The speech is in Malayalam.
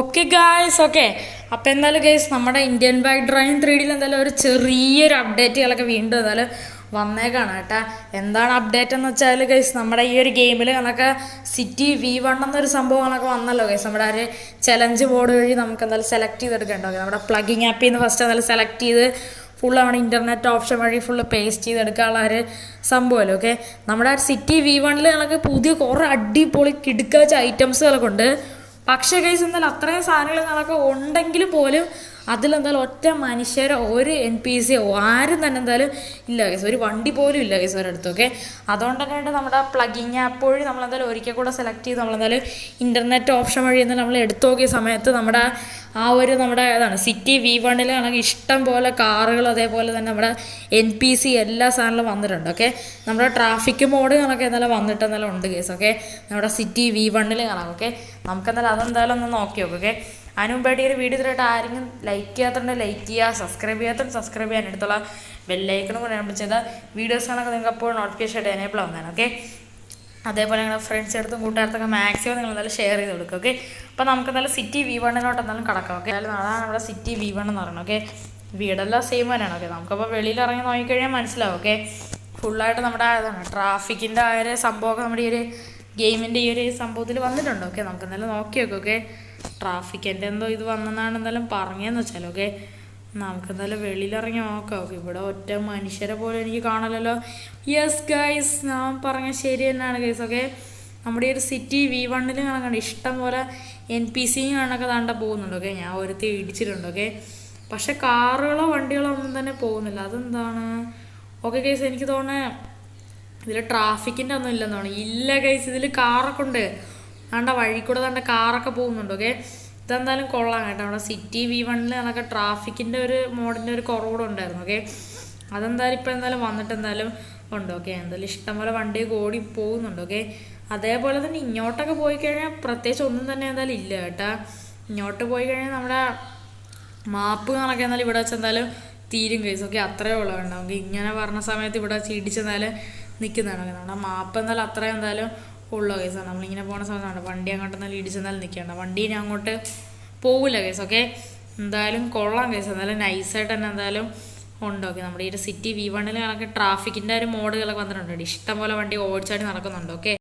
Okay guys, okay. അപ്പോൾ എന്തായാലും ഗൈസ്, നമ്മുടെ ഇന്ത്യൻ ബൈക്ക് ഡ്രൈവിംഗ് 3Dയിൽ എന്തായാലും ഒരു ചെറിയൊരു അപ്ഡേറ്റുകളൊക്കെ വീണ്ടും എന്തായാലും വന്നേക്കാണ് കേട്ടോ. എന്താണ് അപ്ഡേറ്റ് എന്ന് വെച്ചാൽ ഗൈസ്, നമ്മുടെ ഈ ഒരു ഗെയിമിൽ കണക്കെ സിറ്റി V1 എന്നൊരു സംഭവങ്ങളൊക്കെ വന്നല്ലോ ഗൈസ്. നമ്മുടെ ഒരു ചലഞ്ച് ബോർഡ് വഴി നമുക്ക് എന്തായാലും സെലക്ട് ചെയ്തെടുക്കേണ്ടോ. നമ്മുടെ പ്ലഗിങ് ആപ്പിൽ നിന്ന് ഫസ്റ്റ് എന്തായാലും സെലക്ട് ചെയ്ത് ഫുള്ള് നമ്മുടെ ഇൻ്റർനെറ്റ് ഓപ്ഷൻ വഴി ഫുള്ള് പേസ്റ്റ് ചെയ്തെടുക്കാനുള്ള ഒരു സംഭവമല്ലോ. ഓക്കെ, നമ്മുടെ സിറ്റി V1 കണക്ക് പുതിയ കുറേ അടിപൊളി കിടുക്കാച്ച ഐറ്റംസുകളൊക്കെ ഉണ്ട്. പക്ഷേ ഗൈസ്, എന്തായാലും അത്രയും സാധനങ്ങൾ കണക്ക് ഉണ്ടെങ്കിൽ പോലും അതിലെന്തായാലും ഒറ്റ മനുഷ്യരോ ഒരു NPC ആരും തന്നെ എന്തായാലും ഇല്ല ഗൈസ്. ഒരു വണ്ടി പോലും ഇല്ല ഗൈസ് ഒരിടത്ത്. ഓക്കെ, അതുകൊണ്ട് തന്നെയായിട്ട് നമ്മുടെ പ്ലഗിങ് ആപ്പ് വഴി നമ്മളെന്തായാലും ഒരിക്കൽ കൂടെ സെലക്ട് ചെയ്ത് നമ്മളെന്തായാലും ഇൻ്റർനെറ്റ് ഓപ്ഷൻ വഴി എന്തായാലും നമ്മൾ എടുത്തു നോക്കിയ സമയത്ത് നമ്മുടെ നമ്മുടെ ഏതാണ് സിറ്റി V1 ആണെങ്കിൽ ഇഷ്ടം പോലെ കാറുകൾ, അതേപോലെ തന്നെ നമ്മുടെ NPC എല്ലാ സാധനങ്ങളും വന്നിട്ടുണ്ട്. ഓക്കെ, നമ്മുടെ ട്രാഫിക് മോഡ് കണക്ക് എന്തായാലും വന്നിട്ട് എന്തായാലും ഉണ്ട് കേസ്. ഓക്കെ, നമ്മുടെ സിറ്റി V1 കാണാം. ഓക്കെ, നമുക്കെന്തായാലും അതെന്തായാലും ഒന്ന് നോക്കി നോക്കും. ഓക്കെ, അതിന് മുമ്പായിട്ട് ഈ ഒരു വീഡിയോ ഇതിലായിട്ട് ആരെങ്കിലും ലൈക്ക് ചെയ്യാത്തതുകൊണ്ട് ലൈക്ക് ചെയ്യുക, സബ്സ്ക്രൈബ് ചെയ്യാത്തതുകൊണ്ട് സബ്സ്ക്രൈബ് ചെയ്യാൻ അടുത്തുള്ള ബെല്ലൈക്കണും കൂടെ എനേബിൾ ചെയ്താൽ വീഡിയോസ് കാണാൻ നിങ്ങൾക്ക് അപ്പോൾ നോട്ടിഫിക്കേഷൻ ആയിട്ട് എനേബിൾ ആവുന്നതാണ്. ഓക്കെ, അതേപോലെ നിങ്ങളുടെ ഫ്രണ്ട്സ് അടുത്തും കൂട്ടുകാർക്കൊക്കെ മാക്സിമം നിങ്ങൾ എന്തായാലും ഷെയർ ചെയ്ത് കൊടുക്കുക. ഓക്കെ, അപ്പോൾ നമുക്ക് എന്തായാലും സിറ്റി V1 എന്തായാലും കടക്കാം. ഓക്കെ, അതായത് അതാണ് നമ്മുടെ സിറ്റി V1 എന്ന് പറയുന്നത്. ഓക്കെ, വീടെല്ലാം സെയിം തന്നെയാണ്. ഓക്കെ, നമുക്കപ്പോൾ വെളിയിൽ ഇറങ്ങി നോക്കിക്കഴിഞ്ഞാൽ മനസ്സിലാവും. ഓക്കെ, ഫുള്ളായിട്ട് നമ്മുടെ അതാണ് ട്രാഫിക്കിൻ്റെ ആ ഒരു സംഭവമൊക്കെ നമ്മുടെ ഈ ഒരു ഗെയിമിൻ്റെ ഈ ഒരു സംഭവത്തിൽ വന്നിട്ടുണ്ട്. ഓക്കെ, നമുക്ക് എന്തായാലും നോക്കി നോക്കാം. ഓക്കെ, ട്രാഫിക്കിൻ്റെ എന്തോ ഇത് വന്നെന്നാണ് എന്തായാലും പറഞ്ഞതെന്ന് വെച്ചാൽ. ഓക്കെ, നമുക്ക് എന്തായാലും വെളിയിലിറങ്ങി നോക്കാം. ഓക്കെ, ഇവിടെ ഒറ്റ മനുഷ്യരെ പോലും എനിക്ക് കാണാമല്ലോ. യെസ് ഗൈസ്, ഞാൻ പറഞ്ഞ ശരി തന്നെയാണ് ഗൈസ്. ഓക്കെ, നമ്മുടെ ഈ ഒരു സിറ്റി V1 കണക്കാണ് ഇഷ്ടം പോലെ NPC കണക്കെ താണ്ട പോകുന്നുണ്ട്. ഓക്കെ, ഞാൻ ഒരുത്തി ഇടിച്ചിട്ടുണ്ട്. ഓക്കെ, പക്ഷെ കാറുകളോ വണ്ടികളോ ഒന്നും തന്നെ പോകുന്നില്ല. അതെന്താണ്? ഓക്കെ ഗൈസ്, എനിക്ക് തോന്നുന്നത് ഇതിൽ ട്രാഫിക്കിൻ്റെ ഒന്നും ഇല്ലെന്ന് തോന്നുന്നു. ഇല്ല ഗൈസ്, ഇതിൽ കാറൊക്കെ ഉണ്ട്. താണ്ട വഴി കൂടെ താണ്ട കാറൊക്കെ പോകുന്നുണ്ട്. ഓക്കെ, ഇതെന്തായാലും കൊള്ളാം കേട്ടോ. നമ്മുടെ സിറ്റി V1 കണക്കെ ട്രാഫിക്കിൻ്റെ ഒരു മോഡിൻ്റെ ഒരു കുറവുകൂടെ ഉണ്ടായിരുന്നു. ഓക്കെ, അതെന്തായാലും ഇപ്പോൾ എന്തായാലും വന്നിട്ട് എന്തായാലും ഉണ്ട്. ഓക്കെ, എന്തായാലും ഇഷ്ടംപോലെ വണ്ടിയൊക്കെ ഓടി പോകുന്നുണ്ട്. ഓക്കെ, അതേപോലെ തന്നെ ഇങ്ങോട്ടൊക്കെ പോയി കഴിഞ്ഞാൽ പ്രത്യേകിച്ച് ഒന്നും തന്നെ എന്തായാലും ഇല്ല കേട്ടോ. ഇങ്ങോട്ട് പോയി കഴിഞ്ഞാൽ നമ്മുടെ മാപ്പ് കണക്കെ എന്തായാലും ഇവിടെ വെച്ച് എന്തായാലും തീരും കേസ്. ഓക്കെ, അത്രയേ ഉള്ളൂ. ഉണ്ടാവും ഇങ്ങനെ പറഞ്ഞ സമയത്ത് ഇവിടെ വെച്ച് ഇടിച്ചെന്നാലും നിൽക്കുന്നതാണ്. നമ്മുടെ മാപ്പ് എന്തായാലും അത്രയും എന്തായാലും ഉള്ള കേസാണ്. നമ്മളിങ്ങനെ പോകുന്ന സമയത്താണ് വണ്ടി അങ്ങോട്ട് എന്തായാലും ഇടിച്ചെന്നാലും നിൽക്കേണ്ട. വണ്ടി ഇനി അങ്ങോട്ട് പോവില്ല കേസ്. ഓക്കെ, എന്തായാലും കൊള്ളാം കേസ്. എന്തായാലും നൈസായിട്ട് തന്നെ എന്തായാലും ഉണ്ട്. ഓക്കെ, നമ്മുടെ ഈ ഒരു സിറ്റി V1 കണക്ക് ട്രാഫിക്കിൻ്റെ ഒരു മോഡുകളൊക്കെ വന്നിട്ടുണ്ട്. ഇഷ്ടംപോലെ വണ്ടി ഓടിച്ചാടി നടക്കുന്നുണ്ട്. ഓക്കെ.